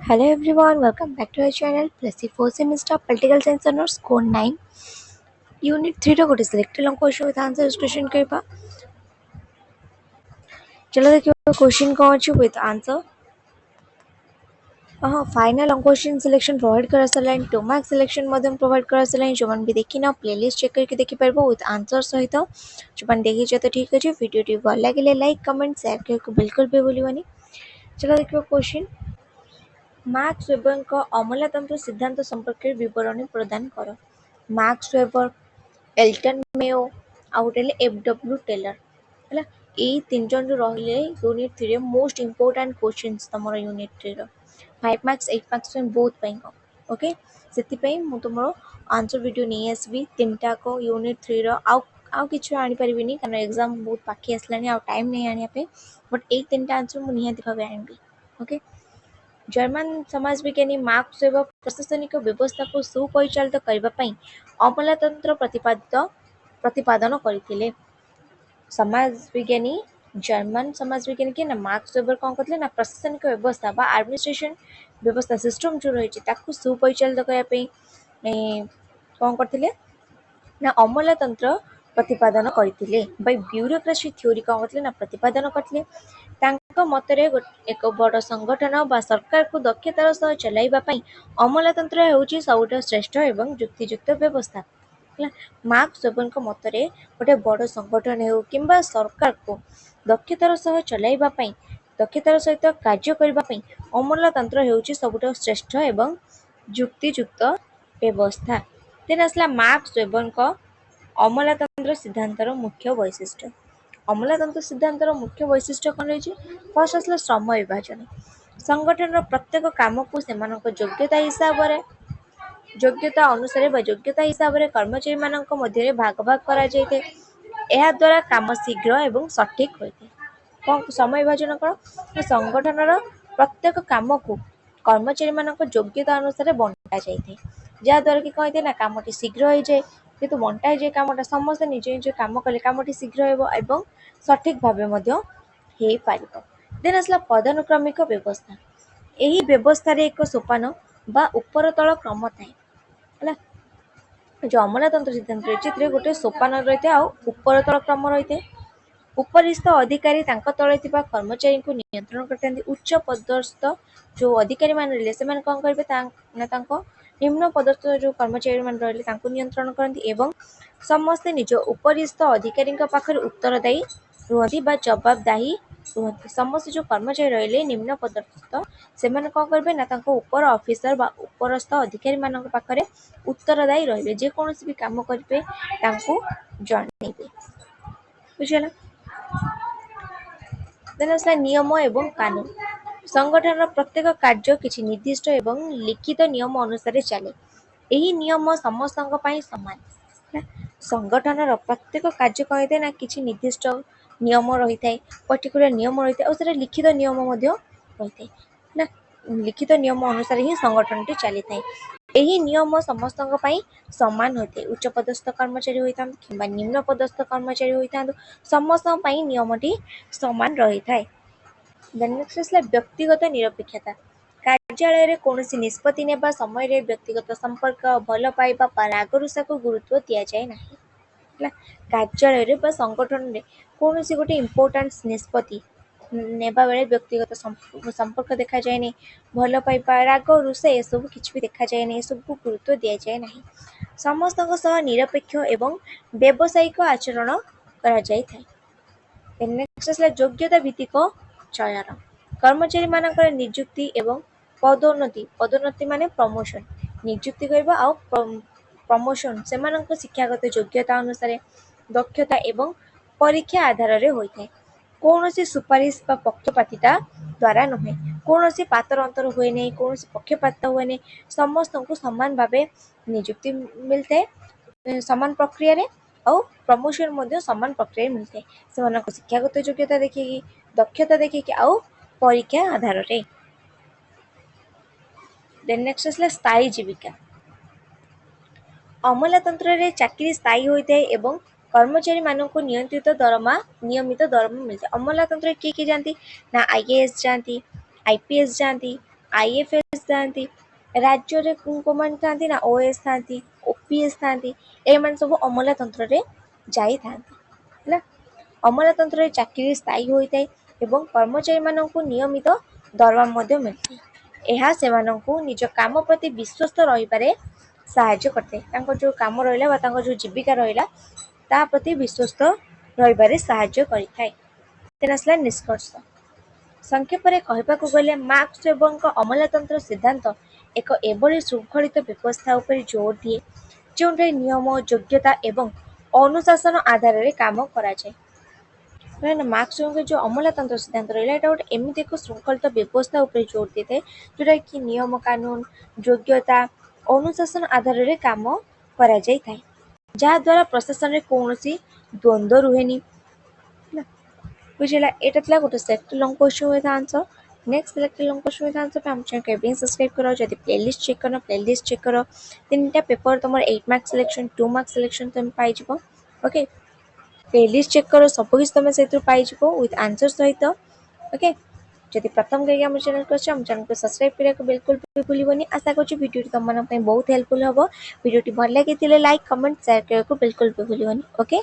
Hello everyone, welcome back to our channel. Plus the fourth semester of Political Science Honors Code 9 Unit 3 ର ଗୋଟେ selected long question with answer discussion କରିବା। चलो देखिए question कौन ଅଛି with answer। Final long question selection provide करा saline 2 mark selection ମଧ୍ୟ provide करा सलाइन जो मान भी देखिना प्लेलिस्ट चेक करके देखि परबो with answer सहित जो मान देखि तो ठीक अछि। वीडियो टी भल लागिले लाइक कमेंट शेयर करके बिल्कुल भी भूलिबनी। चलो देखियो क्वेश्चन मार्क्स वेबरଙ୍କ ଅମଲାତନ୍ତ୍ର ସିଦ୍ଧାନ୍ତ ସମ୍ପର୍କରେ ବିବରଣୀ ପ୍ରଦାନ କର। ମାର୍କ୍ସ ୱେବର, ଏଲ୍ଟନ ମେଓ ଆଉ ଗୋଟେ ହେଲେ ଏଫ୍.ଡବ୍ଲ୍ୟୁ. ଟେଲର ହେଲା। ଏଇ ତିନି ଜଣ ଯୋଉ ରହିଲେ ୟୁନିଟ୍ 3 ରେ ମୋଷ୍ଟ ଇମ୍ପୋର୍ଟାଣ୍ଟ କ୍ୱେଶ୍ଚିନ୍ସ ତମର ୟୁନିଟ୍ 3 ର 5 ମାର୍କ୍ସ 8 ମାର୍କ୍ସ ପାଇଁ ବୋଥ୍ ପାଇଁ ଓକେ। ସେଥିପାଇଁ ମୁଁ ତୁମର ଆନ୍ସର ଭିଡ଼ିଓ ନେଇ ଆସିବି ତିନିଟାକ ୟୁନିଟ୍ 3 ର ଆଉ କିଛି ଆଣିପାରିବିନି କାରଣ ଏକ୍ଜାମ ବହୁତ ପାଖେଇ ଆସିଲାଣି ଆଉ ଟାଇମ୍ ନାହିଁ ଆଣିବା ପାଇଁ ବଟ୍ ଏଇ ତିନିଟା ଆନ୍ସର ମୁଁ ନିହାତି ଭାବେ ଆଣିବି ଓକେ। जर्मन समाजविज्ञानी मार्क्स वेबर प्रशासनिक व्यवस्था को सुपरिचालित करने ପାଇଁ ଅମଲାତନ୍ତ୍ର ପ୍ରତିପାଦନ କରିଥିଲେ। समाजविज्ञानी जर्मन समाजविज्ञानी के ना मार्क्स वेबर कौन करथिले ना प्रशासनिक व्यवस्था बा एडमिनिस्ट्रेशन व्यवस्था सिस्टम जो रही ताकू सुपरिचालित करने ପାଇଁ कौन करथिले ना ଅମଲାତନ୍ତ୍ର ପ୍ରତିପାଦନ କରିଥିଲେ। ବାଇ ବ୍ୟୁରୋକ୍ରାସି ଥିଓରି କଣ କରିଥିଲେ ନା ପ୍ରତିପାଦନ କରିଥିଲେ। ତାଙ୍କ ମତରେ ଏକ ବଡ଼ ସଂଗଠନ ବା ସରକାରକୁ ଦକ୍ଷତାର ସହ ଚଲାଇବା ପାଇଁ ଅମଲାତନ୍ତ୍ର ହେଉଛି ସବୁଠାରୁ ଶ୍ରେଷ୍ଠ ଏବଂ ଯୁକ୍ତିଯୁକ୍ତ ବ୍ୟବସ୍ଥା ହେଲା। ମାର୍କ୍ସ ୱେବରଙ୍କ ମତରେ ଗୋଟେ ବଡ଼ ସଂଗଠନ ହେଉ କିମ୍ବା ସରକାରକୁ ଦକ୍ଷତାର ସହ ଚଲାଇବା ପାଇଁ ଦକ୍ଷତାର ସହିତ କାର୍ଯ୍ୟ କରିବା ପାଇଁ ଅମଲାତନ୍ତ୍ର ହେଉଛି ସବୁଠାରୁ ଶ୍ରେଷ୍ଠ ଏବଂ ଯୁକ୍ତିଯୁକ୍ତ ବ୍ୟବସ୍ଥା। ଦେନ୍ ଆସିଲା ମାର୍କ୍ସ ୱେବରଙ୍କ ଅମଲାତନ୍ତ୍ର ସିଦ୍ଧାନ୍ତର ମୁଖ୍ୟ ବୈଶିଷ୍ଟ୍ୟ। ଅମଲାତନ୍ତ୍ର ସିଦ୍ଧାନ୍ତର ମୁଖ୍ୟ ବୈଶିଷ୍ଟ୍ୟ କ'ଣ ରହିଛି? ଫାର୍ଷ୍ଟ ଆସିଲା ଶ୍ରମ ବିଭାଜନ। ସଂଗଠନର ପ୍ରତ୍ୟେକ କାମକୁ ସେମାନଙ୍କ ଯୋଗ୍ୟତା ଅନୁସାରେ ବା ଯୋଗ୍ୟତା ହିସାବରେ କର୍ମଚାରୀମାନଙ୍କ ମଧ୍ୟରେ ଭାଗ କରାଯାଇଥାଏ। ଏହା ଦ୍ୱାରା କାମ ଶୀଘ୍ର ଏବଂ ସଠିକ୍ ହୋଇଥାଏ। କ'ଣ ସମୟ ବିଭାଜନ କ'ଣ? ସଂଗଠନର ପ୍ରତ୍ୟେକ କାମକୁ କର୍ମଚାରୀମାନଙ୍କ ଯୋଗ୍ୟତା ଅନୁସାରେ ବଣ୍ଟା ଯାଇଥାଏ ଯାହାଦ୍ୱାରା କି କ'ଣ ହେଇଥାଏ ନା କାମଟି ଶୀଘ୍ର ହେଇଯାଏ। ଯେହେତୁ ବଣ୍ଟା ହେଇଯାଏ କାମଟା ସମସ୍ତେ ନିଜ ନିଜ କାମ କଲେ କାମଟି ଶୀଘ୍ର ହେବ ଏବଂ ସଠିକ୍ ଭାବେ ମଧ୍ୟ ହେଇପାରିବ। ଦେନ୍ ଆସିଲା ପଦାନୁକ୍ରମିକ ବ୍ୟବସ୍ଥା। ଏହି ବ୍ୟବସ୍ଥାରେ ଏକ ସୋପାନ ବା ଉପର ତଳ କ୍ରମ ଥାଏ ହେଲା। ଯେଉଁ ଅମଲାତନ୍ତ୍ର ସିଦ୍ଧାନ୍ତ ରହିଛି ଏଥିରେ ଗୋଟେ ସୋପାନ ରହିଥାଏ ଆଉ ଉପର ତଳ କ୍ରମ ରହିଥାଏ। ଉପରିସ୍ଥ ଅଧିକାରୀ ତାଙ୍କ ତଳେ ଥିବା କର୍ମଚାରୀଙ୍କୁ ନିୟନ୍ତ୍ରଣ କରିଥାନ୍ତି। ଉଚ୍ଚ ପଦସ୍ଥ ଯେଉଁ ଅଧିକାରୀମାନେ ରହିଲେ ସେମାନେ କ'ଣ କରିବେ ନା ତାଙ୍କ ନିମ୍ନ ପଦସ୍ଥ ଯେଉଁ କର୍ମଚାରୀମାନେ ରହିଲେ ତାଙ୍କୁ ନିୟନ୍ତ୍ରଣ କରନ୍ତି ଏବଂ ସମସ୍ତେ ନିଜ ଉପରିସ୍ଥ ଅଧିକାରୀଙ୍କ ପାଖରେ ଉତ୍ତରଦାୟୀ ରୁହନ୍ତି ବା ଜବାବଦାହି ରୁହନ୍ତି। ସମସ୍ତେ ଯେଉଁ କର୍ମଚାରୀ ରହିଲେ ନିମ୍ନ ପଦସ୍ଥ ସେମାନେ କ'ଣ କରିବେ ନା ତାଙ୍କ ଉପର ଅଫିସର ବା ଉପରସ୍ଥ ଅଧିକାରୀମାନଙ୍କ ପାଖରେ ଉତ୍ତରଦାୟୀ ରହିବେ। ଯେକୌଣସି ବି କାମ କରିବେ ତାଙ୍କୁ ଜଣାଇବେ। ବୁଝିଗଲା। ଦେନ୍ ଆସିଲା ନିୟମ ଏବଂ କାନୁନ। ସଂଗଠନର ପ୍ରତ୍ୟେକ କାର୍ଯ୍ୟ କିଛି ନିର୍ଦ୍ଦିଷ୍ଟ ଏବଂ ଲିଖିତ ନିୟମ ଅନୁସାରେ ଚାଲେ। ଏହି ନିୟମ ସମସ୍ତଙ୍କ ପାଇଁ ସମାନ। ସଂଗଠନର ପ୍ରତ୍ୟେକ କାର୍ଯ୍ୟ କ'ଣ ହେଇଥାଏ ନା କିଛି ନିର୍ଦ୍ଦିଷ୍ଟ ନିୟମ ରହିଥାଏ, ପର୍ଟିକୁଲାର ନିୟମ ରହିଥାଏ ଆଉ ସେଟା ଲିଖିତ ନିୟମ ମଧ୍ୟ ରହିଥାଏ ନା। ଲିଖିତ ନିୟମ ଅନୁସାରେ ହିଁ ସଂଗଠନଟି ଚାଲିଥାଏ। ଏହି ନିୟମ ସମସ୍ତଙ୍କ ପାଇଁ ସମାନ ହୋଇଥାଏ। ଉଚ୍ଚ ପଦସ୍ଥ କର୍ମଚାରୀ ହୋଇଥାନ୍ତୁ କିମ୍ବା ନିମ୍ନ ପଦସ୍ଥ କର୍ମଚାରୀ ହୋଇଥାନ୍ତୁ ସମସ୍ତଙ୍କ ପାଇଁ ନିୟମଟି ସମାନ ରହିଥାଏ। ଦେନ୍ ନେକ୍ସଟ ଆସିଲା ବ୍ୟକ୍ତିଗତ ନିରପେକ୍ଷତା। କାର୍ଯ୍ୟାଳୟରେ କୌଣସି ନିଷ୍ପତ୍ତି ନେବା ସମୟରେ ବ୍ୟକ୍ତିଗତ ସମ୍ପର୍କ, ଭଲ ପାଇବା ବା ରାଗରୁଷାକୁ ଗୁରୁତ୍ୱ ଦିଆଯାଏ ନାହିଁ ହେଲା। କାର୍ଯ୍ୟାଳୟରେ ବା ସଂଗଠନରେ କୌଣସି ଗୋଟେ ଇମ୍ପୋର୍ଟାଣ୍ଟ ନିଷ୍ପତ୍ତି ନେବା ବେଳେ ବ୍ୟକ୍ତିଗତ ସମ୍ପର୍କ ଦେଖାଯାଏ ନାହିଁ, ଭଲ ପାଇବା ରାଗ ରୁଷା ଏସବୁ କିଛି ବି ଦେଖାଯାଏ ନାହିଁ, ଏସବୁକୁ ଗୁରୁତ୍ୱ ଦିଆଯାଏ ନାହିଁ। ସମସ୍ତଙ୍କ ସହ ନିରପେକ୍ଷ ଏବଂ ବ୍ୟବସାୟିକ ଆଚରଣ କରାଯାଇଥାଏ। ନେକ୍ସଟ ଆସିଲା ଯୋଗ୍ୟତା ଭିତ୍ତିକ ଚୟନ। କର୍ମଚାରୀମାନଙ୍କର ନିଯୁକ୍ତି ଏବଂ ପଦୋନ୍ନତି ମାନେ ପ୍ରମୋସନ୍ ନିଯୁକ୍ତି କରିବା ଆଉ ପ୍ରମୋସନ୍ ସେମାନଙ୍କ ଶିକ୍ଷାଗତ ଯୋଗ୍ୟତା ଅନୁସାରେ ଦକ୍ଷତା ଏବଂ ପରୀକ୍ଷା ଆଧାରରେ ହୋଇଥାଏ। କୌଣସି ସୁପାରିଶ ବା ପକ୍ଷପାତିତା ଦ୍ୱାରା ନୁହେଁ। କୌଣସି ପାତର ଅନ୍ତର ହୁଏ ନାହିଁ, କୌଣସି ପକ୍ଷପାତ ହୁଏ ନାହିଁ। ସମସ୍ତଙ୍କୁ ସମାନ ଭାବେ ନିଯୁକ୍ତି ମିଳିଥାଏ ସମାନ ପ୍ରକ୍ରିୟାରେ ଆଉ ପ୍ରମୋସନ୍ ମଧ୍ୟ ସମାନ ପ୍ରକ୍ରିୟାରେ ମିଳିଥାଏ ସେମାନଙ୍କ ଶିକ୍ଷାଗତ ଯୋଗ୍ୟତା ଦେଖିକି, ଦକ୍ଷତା ଦେଖିକି ଆଉ ପରୀକ୍ଷା ଆଧାରରେ। ଦେନ୍ ନେକ୍ସଟ ଆସିଲା ସ୍ଥାୟୀ ଜୀବିକା। ଅମଲାତନ୍ତ୍ରରେ ଚାକିରି ସ୍ଥାୟୀ ହୋଇଥାଏ ଏବଂ କର୍ମଚାରୀମାନଙ୍କୁ ନିୟମିତ ଦରମା ମିଳିଥାଏ। ଅମଲାତନ୍ତ୍ରରେ କିଏ କିଏ ଯାଆନ୍ତି ନା IAS ଯାଆନ୍ତି, IPS ଯାଆନ୍ତି, IFS OS थाती राज्य कौन थाती ना OS थाती OPS थाती एम सब अमलातंत्र रे जाई थाती अमलातंत्र चाकरी स्थायी होता है एवं कर्मचारी मानक नियमित दरमा मिलता है यह से निज काम प्रति विश्वस्त रही साहाय्य करते जो काम रहा जो जीविका रहा ता प्रति विश्वस्त रही साहाय्य करता निष्कर्ष संक्षेप में कहवाक गले मार्क्स एवं अमलातंत्र सिद्धांत एक एभली शृंखलित व्यवस्था उपर जोर दिए जो नियम योग्यता एवं अनुशासन आधार में काम कराए मार्क्स जो अमलातंत्र सिद्धांत रहा है गोटे एमती एक शृंखलित व्यवस्था उपर जोर दी था जोटा कि नियम कानून योग्यता अनुशासन आधार में काम कराए जहाद्वारा प्रशासन में कौन द्वंद्व रुहेनी बुझेगा यहाँ गोटे select long question with answer next select long question with answer हम चैनल सब्सक्राइब करो जब प्लेलिस्ट चेक कर 3टा पेपर तुम 8 मार्क्स सिलेक्शन 2 मार्क्स सिलेक्शन तुम पाइज ओके प्लेलिस्ट चेक कर सबकि तुम से पाइज विथ आंसर सहित ओके जब प्रथम कहीं आम चैनल को चैनल को सब्सक्राइब करने बिल्कुल भी भूलनी आशा कर वीडियो तुम बहुत हेल्पफुल हम वीडियो भल लगी लाइक कमेंट शेयर करने को बिल्कुल भी भूलनी ओके।